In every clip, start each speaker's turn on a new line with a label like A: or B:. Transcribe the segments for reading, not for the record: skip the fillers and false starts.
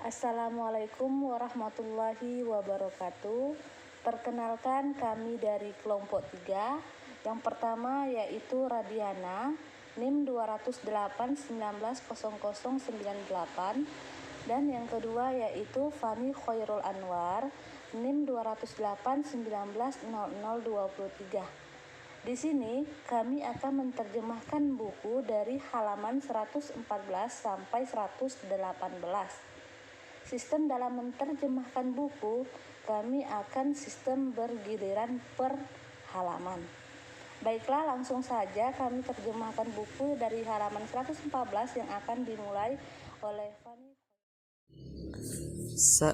A: Assalamualaikum warahmatullahi wabarakatuh. Perkenalkan kami dari kelompok 3. Yang pertama yaitu Radiana, NIM 208190098. Dan yang kedua yaitu Fani Khairul Anwar, NIM 208190023. Di sini kami akan menerjemahkan buku dari halaman 114 sampai 118. Sistem dalam menerjemahkan buku, kami akan sistem bergiliran per halaman. Baiklah, langsung saja kami terjemahkan buku dari halaman 114 yang akan dimulai oleh Fani.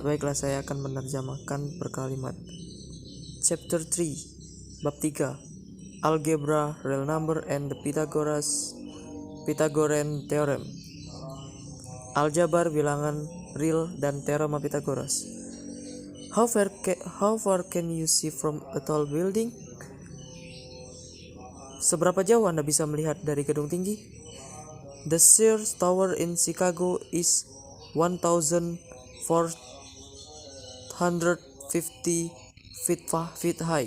B: Baiklah, saya akan menerjemahkan per kalimat. Chapter 3, Bab 3, Algebra, Real Number, and the Pythagorean Theorem. Aljabar, bilangan real, dan teorema Pythagoras. How far can you see from a tall building? Seberapa jauh Anda bisa melihat dari gedung tinggi? The Sears Tower in Chicago is 1,450 feet high.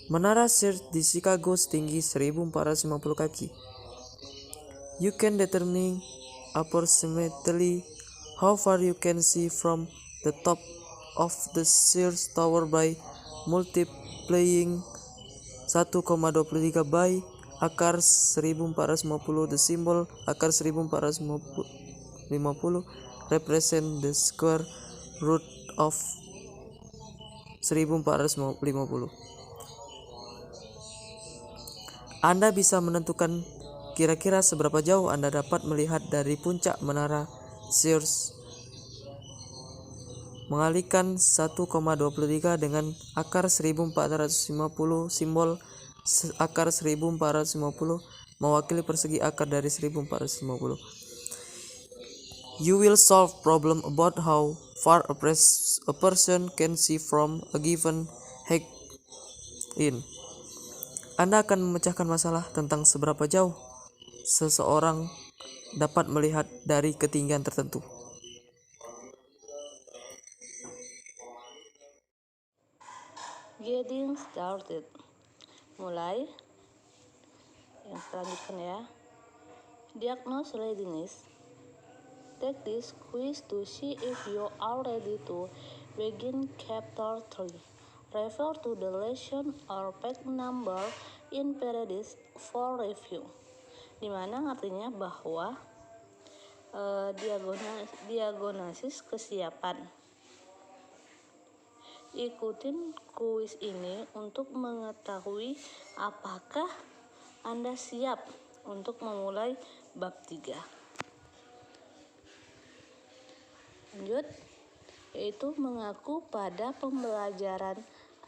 B: Menara Sears di Chicago setinggi 1.450 kaki. You can determine approximately how far you can see from the top of the Sears Tower by multiplying 1,23 by akar 1450. The symbol akar 1450 represent the square root of 1450. Anda bisa menentukan kira-kira seberapa jauh Anda dapat melihat dari puncak menara Sears. Mengalihkan 1,23 dengan akar 1450, simbol akar 1450 mewakili persegi akar dari 1450. You will solve problem about how far a person can see from a given height in. Anda akan memecahkan masalah tentang seberapa jauh seseorang dapat melihat dari ketinggian tertentu.
A: Getting started. Mulai. Yang selanjutnya ya. Diagnose readiness. Take this quiz to see if you are ready to begin chapter 3. Refer to the lesson or page number in paradise for review. Dimana artinya bahwa diagnosis kesiapan. Ikutin kuis ini untuk mengetahui apakah Anda siap untuk memulai bab 3. Lanjut, yaitu mengaku pada pembelajaran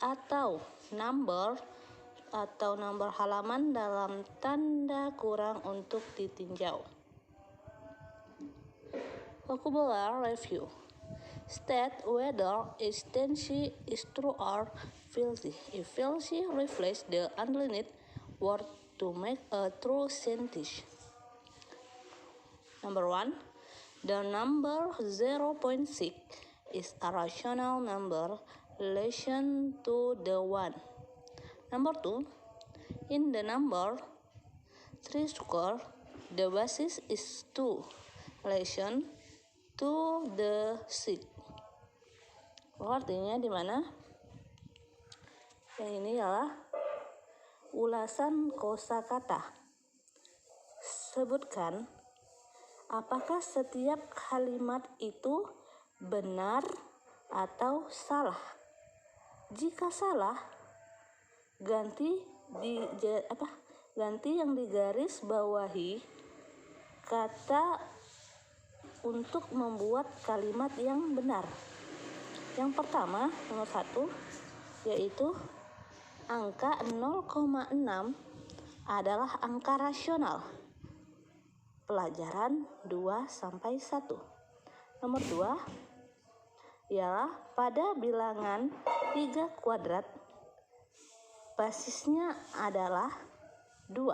A: atau number halaman dalam tanda kurang untuk ditinjau. Vocabulary review. State whether a sentence is true or false. If false, replace the underlined word to make a true sentence. Number 1. The number 0.6 is a rational number relation to the 1. Number 2. In the number 3 square, the basis is 2 relation to the 6. Artinya di mana? Yang ini adalah ulasan kosakata. Sebutkan apakah setiap kalimat itu benar atau salah. Jika salah, ganti yang digaris bawahi kata untuk membuat kalimat yang benar. Yang pertama, nomor 1, yaitu angka 0,6 adalah angka rasional. Pelajaran 2-1. Nomor 2 ialah pada bilangan 3 kuadrat basisnya adalah 2.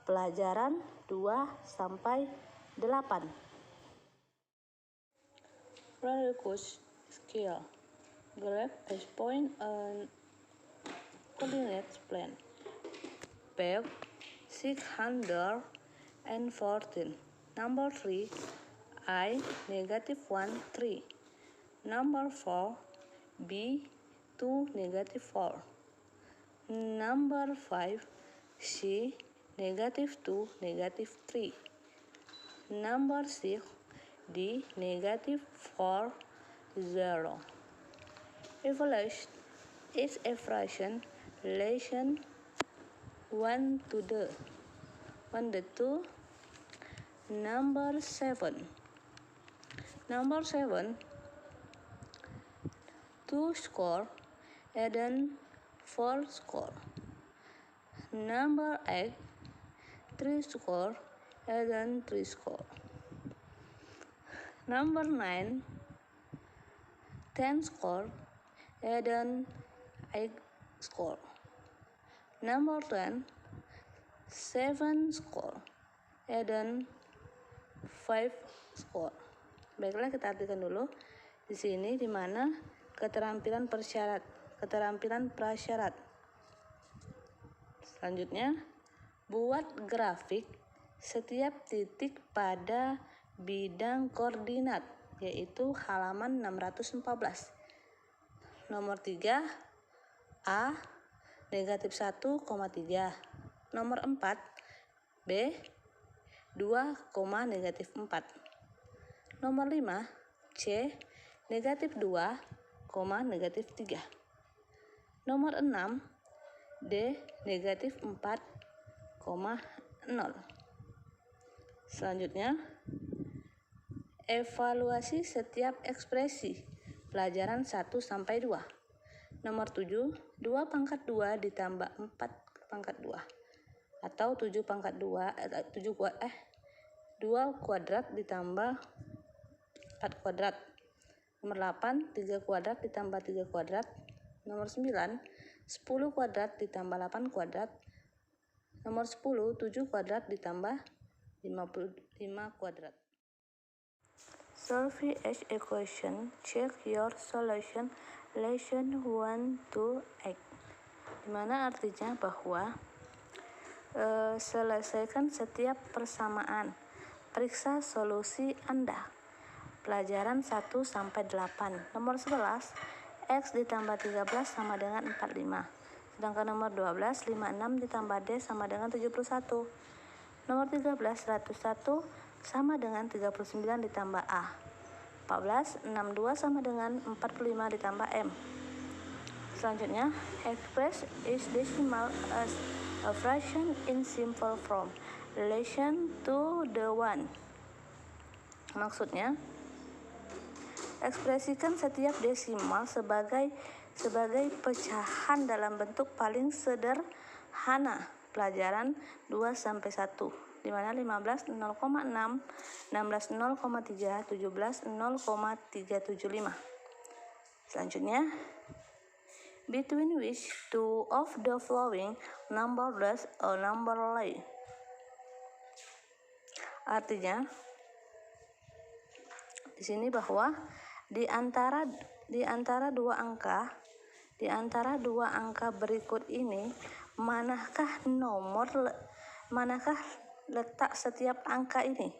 A: Pelajaran 2-5. 8. Prerequisite skill. Grab a point and coordinates plan. Page 614. Number 3, I -1 3. Number 4, B 2 -4. Number 5, C -2 -3. Number 6, D -4 0. Evaluate each equation relation 1 to the 2. Number 7. Number 7, 2 score and then 4 score. Number 8, 3 score and then 3 score. Number 9, 10 score and then 8 score. Number 10, 7 score and then 5 score. Baiklah, kita artikan dulu di sini di mana keterampilan prasyarat. Selanjutnya, buat grafik setiap titik pada bidang koordinat, yaitu halaman 614. Nomor 3, A -1,3. Nomor 4, B 2, -4. Nomor 5, C -2, -3. Nomor 6, D -4,0. Selanjutnya, evaluasi setiap ekspresi pelajaran 1-2. Nomor 7, 2 pangkat 2 ditambah 4 pangkat 2 atau 2 kuadrat ditambah 4 kuadrat. Nomor 8, 3 kuadrat ditambah 3 kuadrat. Nomor 9, 10 kuadrat ditambah 8 kuadrat. Nomor 10, 7 kuadrat ditambah 55 kuadrat. Solve each equation. Check your solution. Lesson 1 to 8. Dimana artinya bahwa selesaikan setiap persamaan. Periksa solusi Anda. Pelajaran 1-8. Nomor 11, X ditambah 13 sama dengan 45. Sedangkan nomor 12, 56 ditambah D sama dengan 71. Nomor 13, 101 sama dengan 39 ditambah A. 14, 62 sama dengan 45 ditambah M. Selanjutnya, express each decimal as a fraction in simple form. Relation to the one. Maksudnya, ekspresikan setiap desimal sebagai pecahan dalam bentuk paling sederhana. Pelajaran 2-1, di mana 15 0,6, 16 0,3, 17 0,375. Selanjutnya, between which two of the following number does a number lie? Artinya, di sini bahwa di antara dua angka berikut ini, manakah letak setiap angka ini?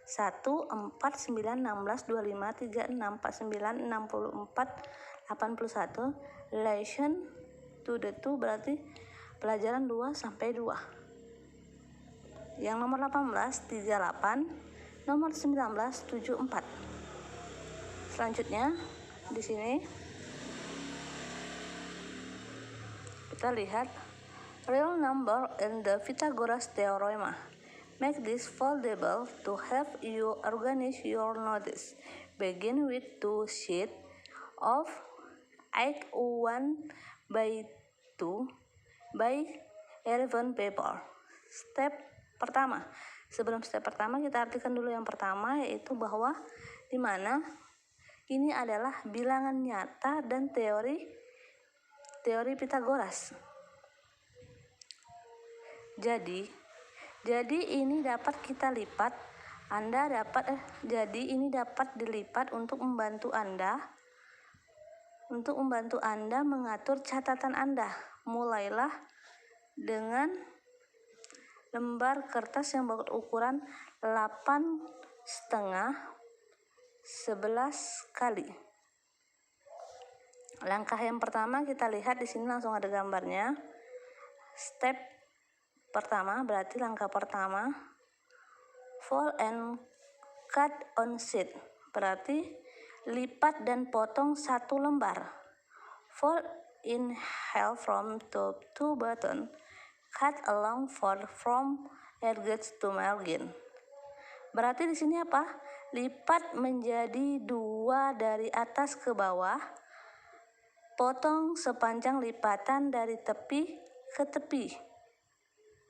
A: 1, 4, 9, 16, 25, 36, 49, 64, 81. Relation to the two berarti pelajaran 2-2. Yang nomor 18, 38. Nomor 19, 74. Selanjutnya, di sini kita lihat real number in the Pythagoras theorem. Make this foldable to help you organize your notes. Begin with 2 sheets of A1 by 2 by 11 paper. Sebelum step pertama, kita artikan dulu yang pertama, yaitu bahwa di mana ini adalah bilangan nyata dan teori Pythagoras. Jadi ini dapat kita lipat Jadi ini dapat dilipat untuk membantu Anda mengatur catatan Anda. Mulailah dengan lembar kertas yang berukuran 8,5 11 kali. Langkah yang pertama kita lihat di sini langsung ada gambarnya. Step pertama berarti langkah pertama fold and cut on sheet, berarti lipat dan potong satu lembar. Fold in half from top to bottom. Cut along from edges to margin. Berarti di sini apa? Lipat menjadi 2 dari atas ke bawah. Potong sepanjang lipatan dari tepi ke tepi.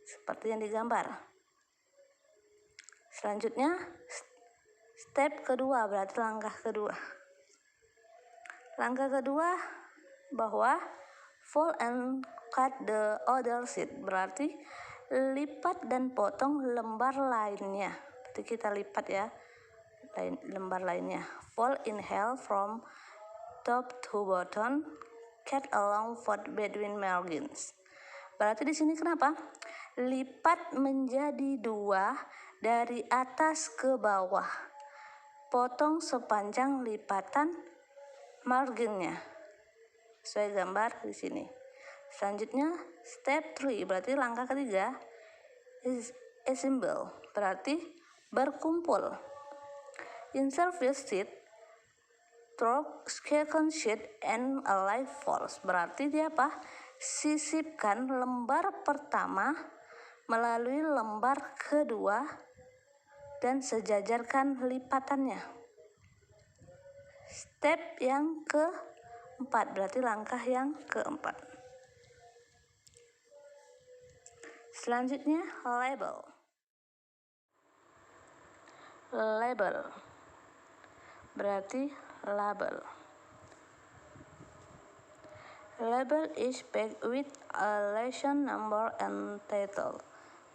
A: Seperti yang digambar. Selanjutnya, step kedua berarti langkah kedua. Langkah kedua bahwa fold and cut the other sheet, berarti lipat dan potong lembar lainnya. Berarti kita lipat ya lembar lainnya. Fold in half from top to bottom, cut along fold between margins. Berarti di sini kenapa? Lipat menjadi 2 dari atas ke bawah. Potong sepanjang lipatan marginnya. Sesuai gambar di sini. Selanjutnya step 3 berarti langkah ketiga is assemble, berarti berkumpul. Insert first sheet, through second sheet and alike folds, berarti dia apa? Sisipkan lembar pertama melalui lembar kedua dan sejajarkan lipatannya. Step yang keempat berarti langkah yang keempat. Selanjutnya label. Label berarti label. Label is packed with a lesson number and title.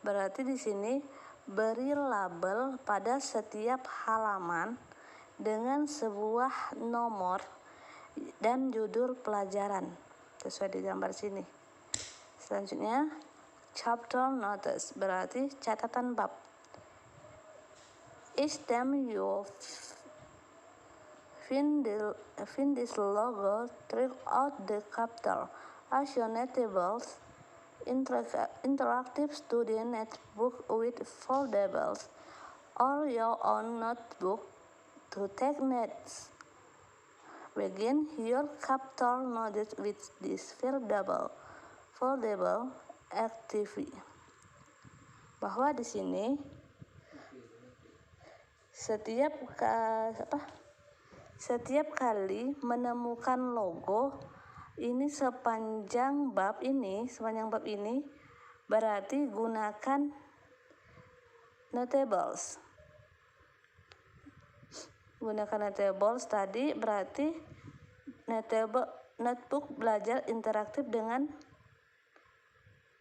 A: Berarti di sini beri label pada setiap halaman dengan sebuah nomor dan judul pelajaran sesuai di gambar sini. Selanjutnya chapter notes berarti catatan bab. Each time you find this logo, take out the chapter. Actionables, interactive student notebook with foldables, or your own notebook to take notes. Begin your chapter notes with this foldable activity. Bahwa di sini setiap kali menemukan logo ini sepanjang bab ini berarti gunakan notables. Gunakan notables tadi berarti notebook belajar interaktif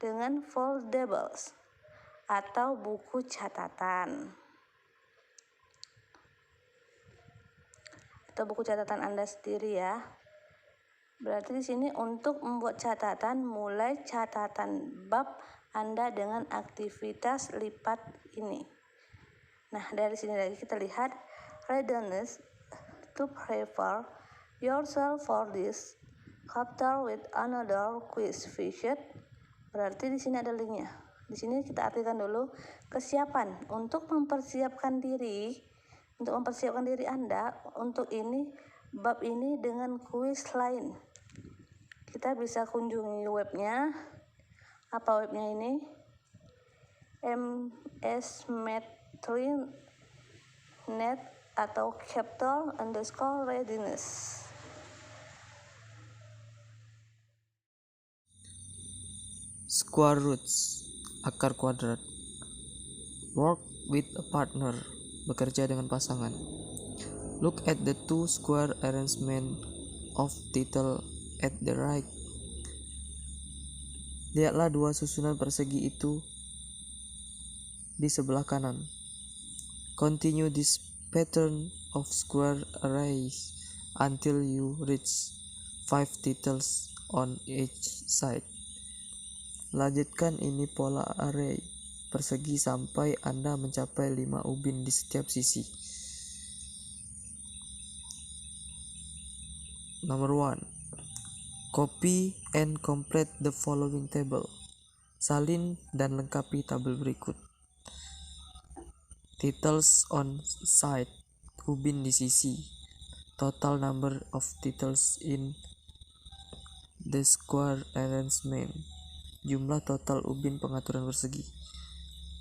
A: dengan foldables atau buku catatan. Atau buku catatan Anda sendiri ya. Berarti di sini untuk membuat catatan, mulai catatan bab Anda dengan aktivitas lipat ini. Nah, dari sini lagi kita lihat readiness to prepare yourself for this chapter with another quiz featured. Berarti di sini ada linknya. Di sini kita artikan dulu kesiapan untuk mempersiapkan diri Anda untuk bab ini dengan kuis lain. Kita bisa kunjungi webnya. Apa webnya ini? msmath3net atau chapter_readiness.
B: Square roots, akar kuadrat. Work with a partner, bekerja dengan pasangan. Look at the two square arrangement of title at the right. Lihatlah dua susunan persegi itu di sebelah kanan. Continue this pattern of square arrays until you reach 5 titles on each side. Lanjutkan ini pola array persegi sampai Anda mencapai 5 ubin di setiap sisi. Number 1. Copy and complete the following table. Salin dan lengkapi tabel berikut. Titles on side, ubin di sisi. Total number of titles in the square arrangement. Jumlah total ubin pengaturan persegi.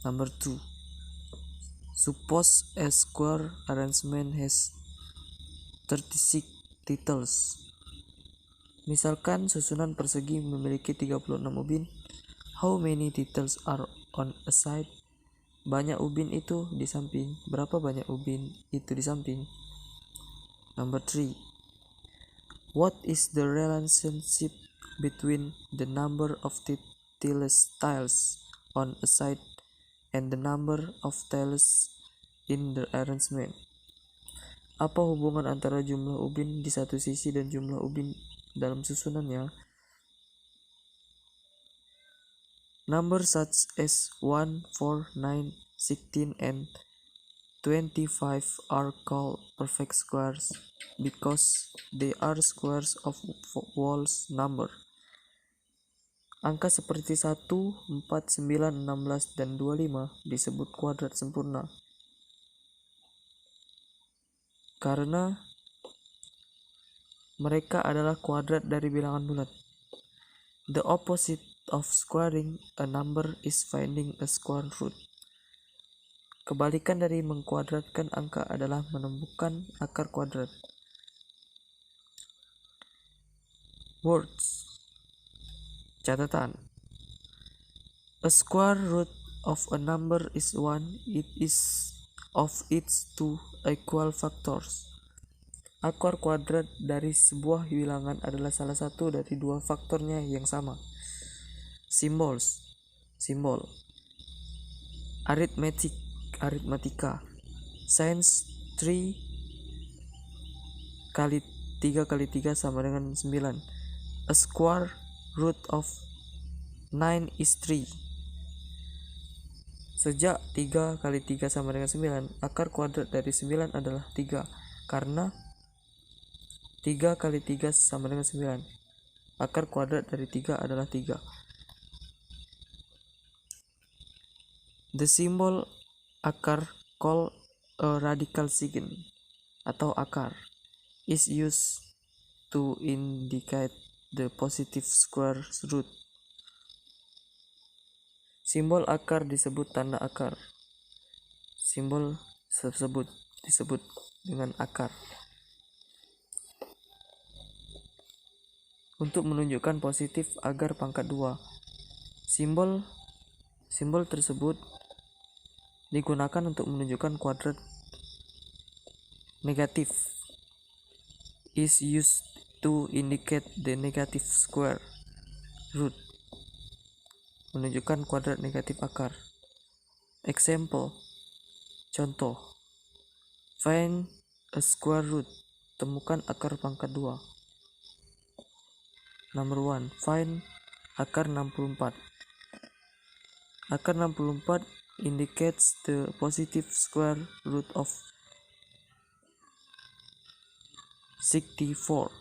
B: Number 2. Suppose a square arrangement has 36 titles. Misalkan susunan persegi memiliki 36 ubin. How many titles are on a side? Banyak ubin itu di samping. Berapa banyak ubin itu di samping? Number 3. What is the relationship between the number of tiles on a side and the number of tiles in the arrangement? Apa hubungan antara jumlah ubin di satu sisi dan jumlah ubin dalam susunannya? Numbers such as 1, 4, 9, 16, and 25 are called perfect squares because they are squares of whole number. Angka seperti 1, 4, 9, 16, dan 25 disebut kuadrat sempurna karena mereka adalah kuadrat dari bilangan bulat. The opposite of squaring a number is finding a square root. Kebalikan dari mengkuadratkan angka adalah menemukan akar kuadrat. Words. Catatan. A square root of a number is 1. It is of its two equal factors. Akar kuadrat dari sebuah bilangan adalah salah satu dari dua faktornya yang sama. Symbols. Simbol. Arithmetic. Aritmatika. Science. 3 kali 3 kali 3 sama dengan 9. A square root of 9 is 3. Sejak 3 kali 3 sama dengan 9, akar kuadrat dari 9 adalah 3 karena 3 kali 3 sama dengan 9. Akar kuadrat dari 3 adalah 3. The symbol akar called a radical sign atau akar is used to indicate the positive square root. Simbol akar disebut tanda akar. Simbol tersebut disebut dengan akar. Untuk menunjukkan positif agar pangkat 2. Simbol tersebut digunakan untuk menunjukkan kuadrat negatif. Is used to indicate the negative square root. Menunjukkan kuadrat negatif akar. Example. Contoh. Find a square root. Temukan akar pangkat 2. Number 1. Find akar 64. Akar 64 indicates the positive square root of 64.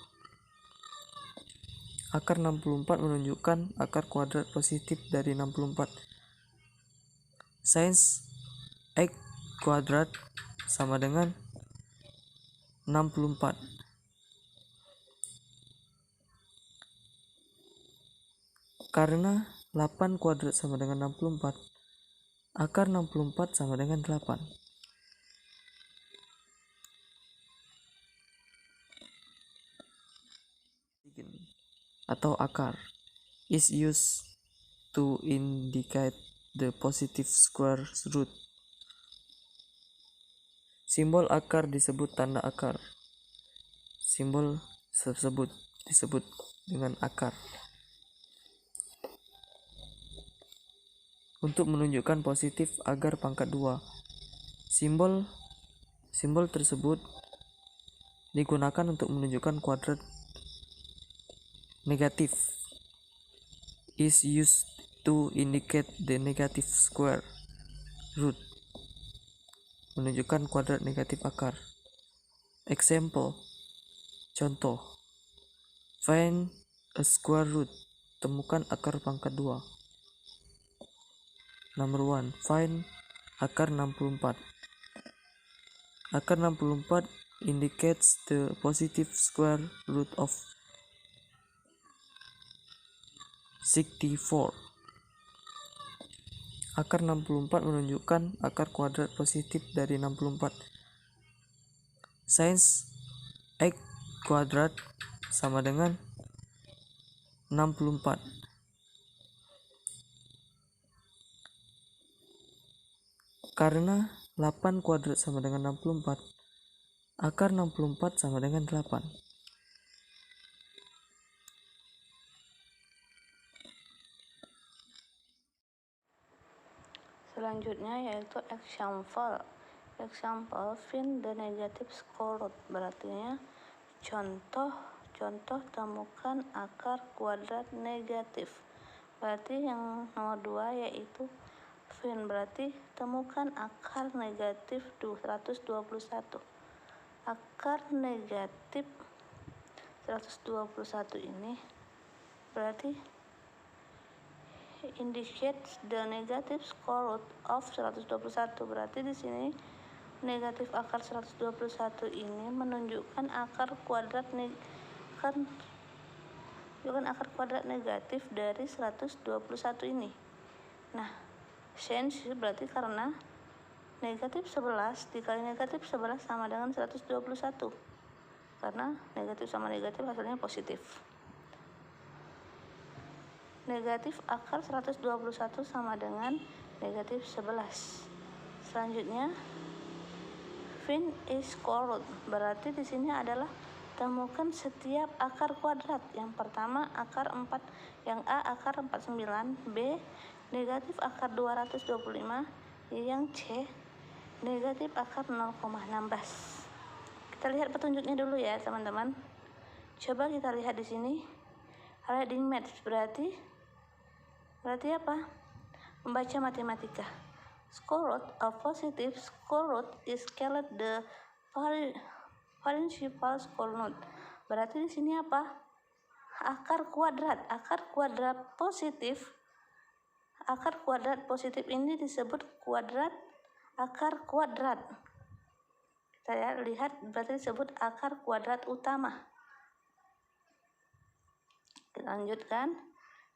B: Akar 64 menunjukkan akar kuadrat positif dari 64. Since x kuadrat sama dengan 64. Karena 8 kuadrat sama dengan 64, akar 64 sama dengan 8. Atau akar is used to indicate the positive square root. Simbol akar disebut tanda akar. Simbol tersebut disebut dengan akar. Untuk menunjukkan positif agar pangkat 2. Simbol tersebut digunakan untuk menunjukkan kuadrat negatif. Is used to indicate the negative square root, menunjukkan kuadrat negatif akar. Example, contoh, find a square root, temukan akar pangkat 2. Number 1, find akar 64. Akar 64 indicates the positive square root of 64. Akar 64 menunjukkan akar kuadrat positif dari 64. Since x kuadrat sama dengan 64. Karena 8 kuadrat sama dengan 64, akar 64 sama dengan 8.
A: Selanjutnya yaitu example. Find the negative square root. Berarti contoh temukan akar kuadrat negatif. Berarti yang nomor 2 yaitu find, berarti temukan akar negatif 121. Akar negatif 121 ini berarti indicates the negative square root of 121. Berarti di sini negatif akar 121 ini menunjukkan akar kuadrat negatif dari 121 ini. Nah, since berarti karena negatif 11 dikali negatif 11 sama dengan 121. Karena negatif sama negatif hasilnya positif. Negatif akar 121 sama dengan negatif 11. Selanjutnya, find a square root. Berarti di sini adalah temukan setiap akar kuadrat. Yang pertama akar 4, yang A akar 49, B negatif akar 225, yang C negatif akar 0,16. Kita lihat petunjuknya dulu ya, teman-teman. Coba kita lihat di sini. Reading math berarti apa? Membaca matematika. Square root of positive square root is called the principal square root. Berarti di sini apa? Akar kuadrat positif. Akar kuadrat positif ini disebut akar kuadrat. Kita lihat berarti disebut akar kuadrat utama. Kita lanjutkan.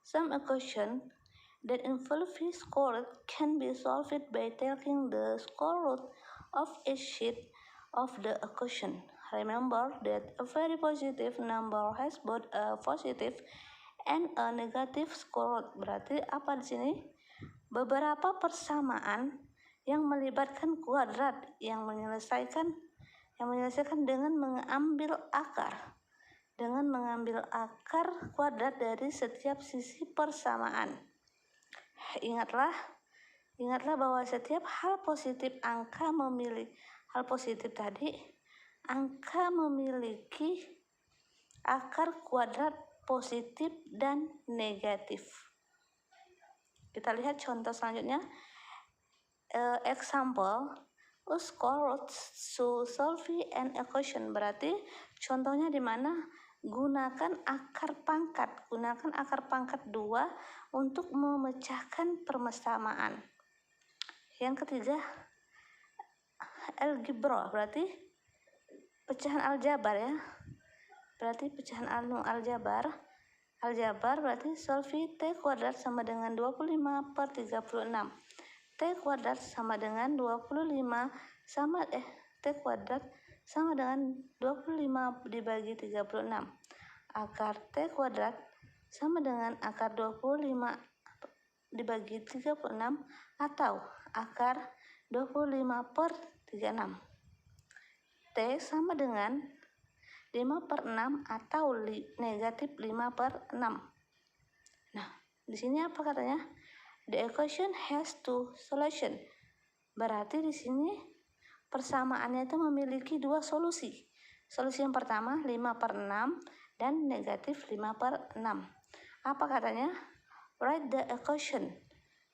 A: Some equation that involve square root can be solved by taking the square root of a sheet of the equation. Remember that a very positive number has both a positive and a negative square root. Berarti apa di sini? Beberapa persamaan yang melibatkan kuadrat yang menyelesaikan dengan mengambil akar kuadrat dari setiap sisi persamaan. Ingatlah bahwa setiap hal positif angka memiliki akar kuadrat positif dan negatif. Kita lihat contoh selanjutnya. Example, a square root to solve an equation. Berarti contohnya di mana gunakan akar pangkat 2 untuk memecahkan persamaan. Yang ketiga, algebra, berarti pecahan aljabar ya. Berarti pecahan aljabar berarti solve t kuadrat sama dengan 25 per 36. T kuadrat sama dengan 25 T kuadrat sama dengan 25 dibagi 36. Akar T kuadrat sama dengan akar 25 dibagi 36 atau akar 25 per 36. T sama dengan 5 per 6 atau negatif 5 per 6. Nah, di sini apa katanya? The equation has two solution. Berarti di sini persamaannya itu memiliki dua solusi. Solusi yang pertama 5/6 dan negatif 5/6. Apa katanya? Write the equation.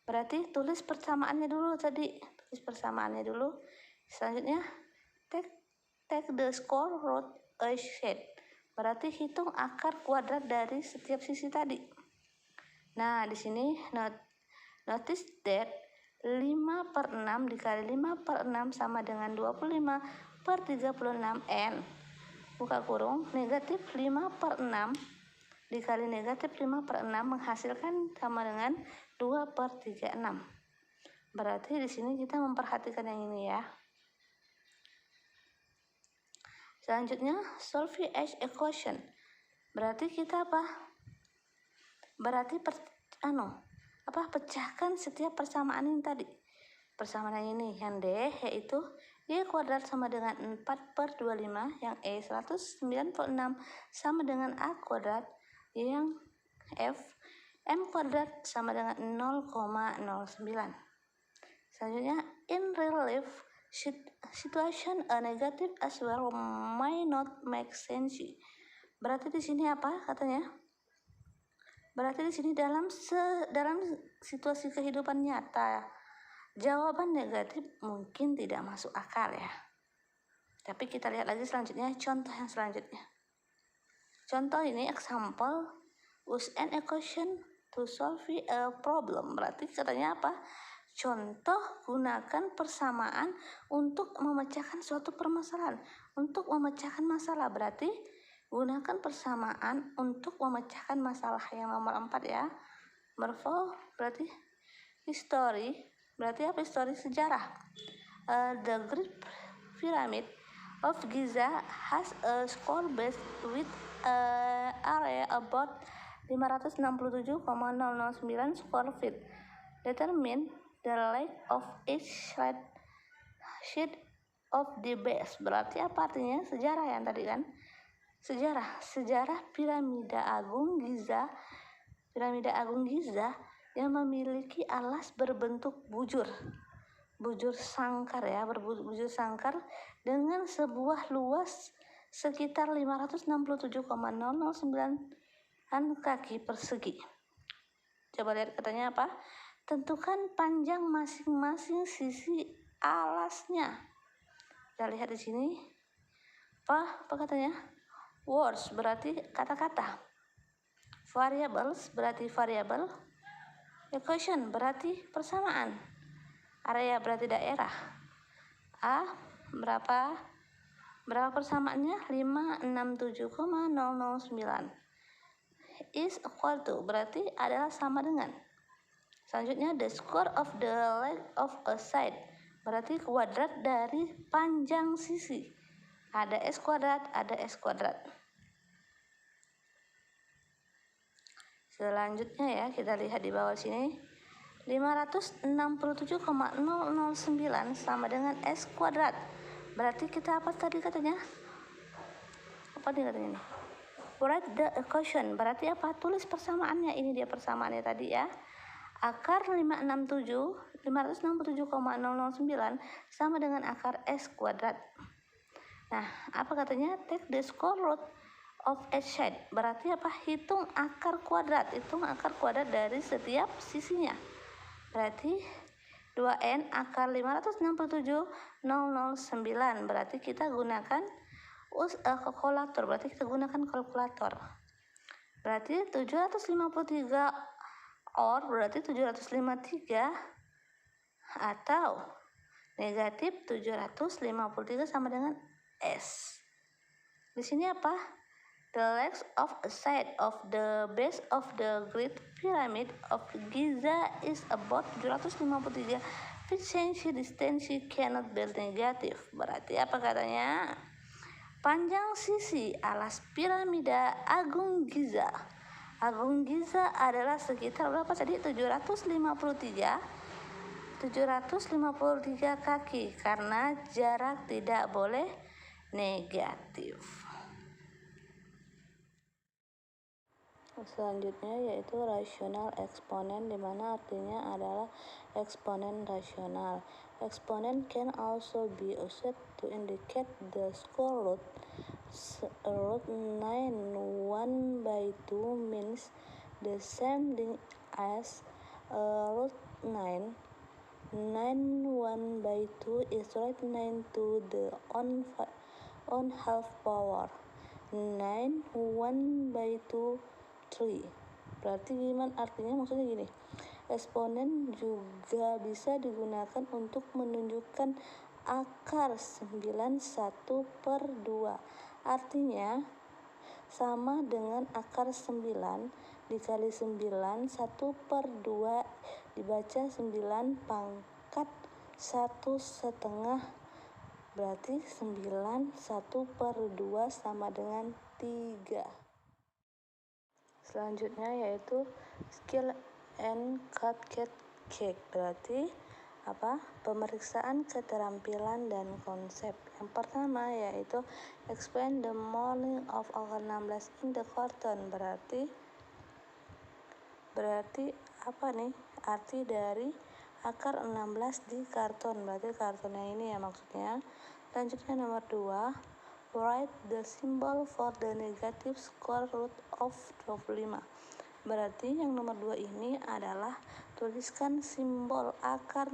A: Berarti tulis persamaannya dulu tadi. Tulis persamaannya dulu. Selanjutnya take the square root a set. Berarti hitung akar kuadrat dari setiap sisi tadi. Nah, di sini notice that 5/6 dikali 5/6 sama dengan 25/36 N. Buka kurung, negatif 5/6 dikali negatif 5/6 menghasilkan sama dengan 2/36. Berarti di sini kita memperhatikan yang ini ya. Selanjutnya, solve each equation. Berarti kita apa? Berarti pecahkan setiap persamaan ini tadi. Persamaan yang ini, yang D yaitu Y kuadrat sama dengan 4/25, yang E 196 sama dengan A kuadrat, yang F M kuadrat sama dengan 0,09. Selanjutnya, in real life situation a negative as well may not make sense. Berarti di sini apa katanya? Berarti di sini dalam situasi kehidupan nyata, jawaban negatif mungkin tidak masuk akal ya. Tapi kita lihat lagi selanjutnya, contoh yang selanjutnya. Contoh ini example, use an equation to solve a problem. Berarti katanya apa? Contoh, gunakan persamaan untuk memecahkan suatu permasalahan. Untuk memecahkan masalah, berarti gunakan persamaan untuk memecahkan masalah. Yang nomor 4 ya. Nomor 4 berarti history. Berarti apa history? Sejarah. The Great Pyramid of Giza has a square base with area about 567,009 square feet. Determine the length of each sheet of the base. Berarti apa artinya? Sejarah yang tadi kan? Sejarah piramida Agung Giza yang memiliki alas berbentuk bujur sangkar ya, berbujur sangkar dengan sebuah luas sekitar 567,009 kaki persegi. Coba lihat katanya apa? Tentukan panjang masing-masing sisi alasnya. Kita lihat di sini. Apa katanya? Words berarti kata-kata. Variables berarti variabel. Equation berarti persamaan. Area berarti daerah. Berapa persamaannya? 567,009. Is equal to berarti adalah sama dengan. Selanjutnya, the square of the length of a side. Berarti kuadrat dari panjang sisi. Ada S kuadrat, ada S kuadrat. Selanjutnya ya, kita lihat di bawah sini. 567,009 sama dengan S kuadrat. Berarti kita apa tadi katanya? Apa nih katanya nih? Write the equation. Berarti apa? Tulis persamaannya. Ini dia persamaannya tadi ya. Akar 567,009 sama dengan akar S kuadrat. Nah, apa katanya? Take the square root of each side. Berarti apa? Hitung akar kuadrat. Hitung akar kuadrat dari setiap sisinya. Berarti 2N akar 567,009. Berarti kita gunakan kalkulator. Berarti kita gunakan kalkulator. Berarti 753 or berarti 753 atau negatif 753 sama dengan S. Di sini apa? The length of a side of the base of the Great Pyramid of Giza is about 753 feet. Distance cannot be negative. Berarti apa katanya? Panjang sisi alas piramida Agung Giza adalah sekitar berapa tadi? 753 kaki karena jarak tidak boleh negatif. Selanjutnya yaitu rasional eksponen, di mana artinya adalah eksponen rasional. Exponent can also be used to indicate the square root. Root 9 1 by 2 means the same thing as root 9. 9 1 by 2 is root 9 to the on half power. 9 1 by 2 3. Berarti gimana artinya? Maksudnya gini, eksponen juga bisa digunakan untuk menunjukkan akar 9 1 per 2. Artinya sama dengan akar 9 dikali 9 1 per 2 dibaca 9 pangkat 1/2, berarti 9 1 per 2 sama dengan 3. Selanjutnya yaitu skill and cupcake cake, berarti pemeriksaan keterampilan dan konsep. Yang pertama yaitu explain the meaning of akar 16 in the cartoon, berarti apa nih arti dari akar 16 di karton, berarti kartonnya ini ya maksudnya. Selanjutnya nomor 2, write the symbol for the negative square root of 25. Berarti yang nomor 2 ini adalah tuliskan simbol akar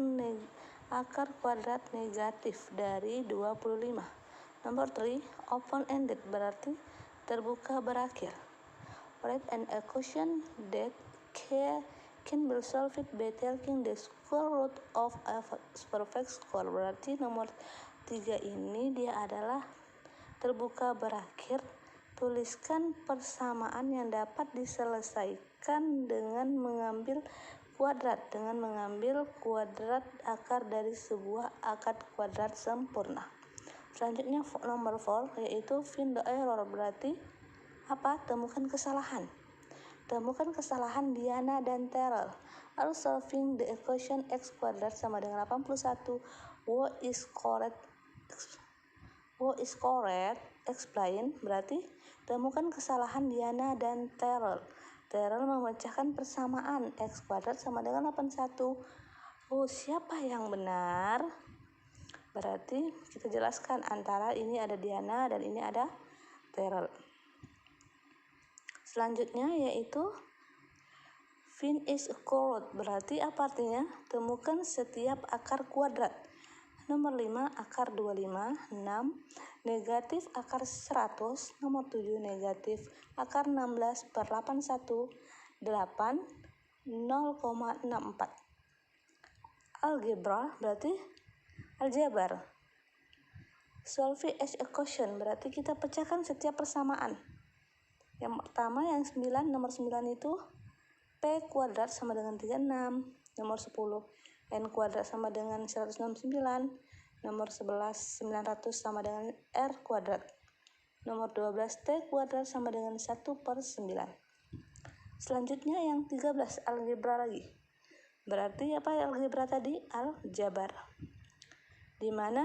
A: kuadrat negatif dari 25. Nomor 3, open ended, berarti terbuka berakhir. Write an equation that can be solved by taking the square root of a perfect square. Berarti nomor 3 ini dia adalah terbuka berakhir. Tuliskan persamaan yang dapat diselesaikan dengan mengambil kuadrat akar dari sebuah akar kuadrat sempurna. Selanjutnya nomor 4 yaitu find the error, berarti temukan kesalahan. Temukan kesalahan Diana dan Terrell. Lalu solving the equation x kuadrat sama dengan 81. What is correct? Explain, berarti temukan kesalahan Diana dan Terrell. Terrell memecahkan persamaan x kuadrat sama dengan 81. Siapa yang benar? Berarti kita jelaskan antara ini ada Diana dan ini ada Terrell. Selanjutnya yaitu find each square root, berarti apa artinya? Temukan setiap akar kuadrat. Nomor 5 akar 25, 6 negatif akar 100, nomor 7 negatif akar 16 per 81, 8 0,64. Algebra berarti aljabar. Solve each equation, berarti kita pecahkan setiap persamaan. Yang pertama yang 9, nomor 9 itu P kuadrat sama dengan 36. Nomor 10 N kuadrat sama dengan 169. Nomor 11 900 sama dengan R kuadrat. Nomor 12 T kuadrat sama dengan 1/9. Selanjutnya yang 13 algebra lagi. Berarti apa algebra tadi? Aljabar. Dimana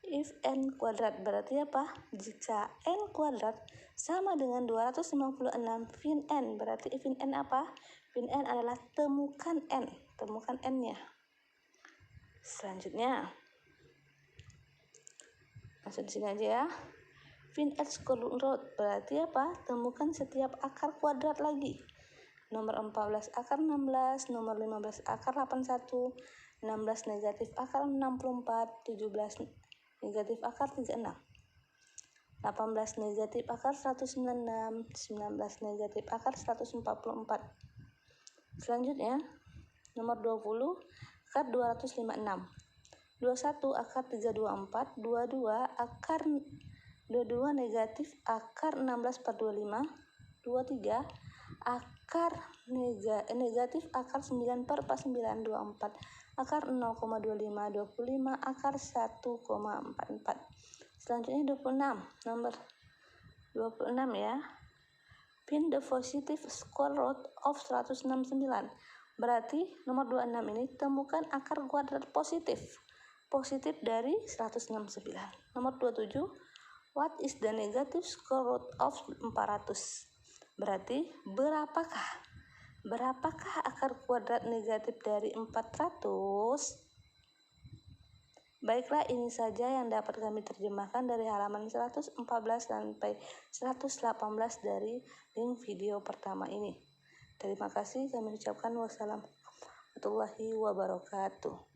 A: if n kuadrat, berarti apa? Jika n kuadrat sama dengan 256, find n, berarti find n apa? Find n adalah temukan n-nya. Selanjutnya langsung di sini aja ya. Find each square root, berarti apa? Temukan setiap akar kuadrat lagi. Nomor 14 akar 16, nomor 15 akar 81, 16 negatif akar 64, 17 negatif akar 36, 18 negatif akar 196, 19 negatif akar 144. Selanjutnya nomor 20 akar 256, 21 akar 324, 22 akar 22 negatif akar 16 per 25, 23 akar negatif akar 9 per 49, 24 akar 0,25, 25 akar 1,44. Selanjutnya 26, nomor 26 ya. Find the positive square root of 169. Berarti nomor 26 ini temukan akar kuadrat positif dari 169. Nomor 27, what is the negative square root of 400? Berarti berapakah akar kuadrat negatif dari 400? Baiklah, ini saja yang dapat kami terjemahkan dari halaman 114 sampai 118 dari link video pertama ini. Terima kasih, kami ucapkan wassalamualaikum warahmatullahi wabarakatuh.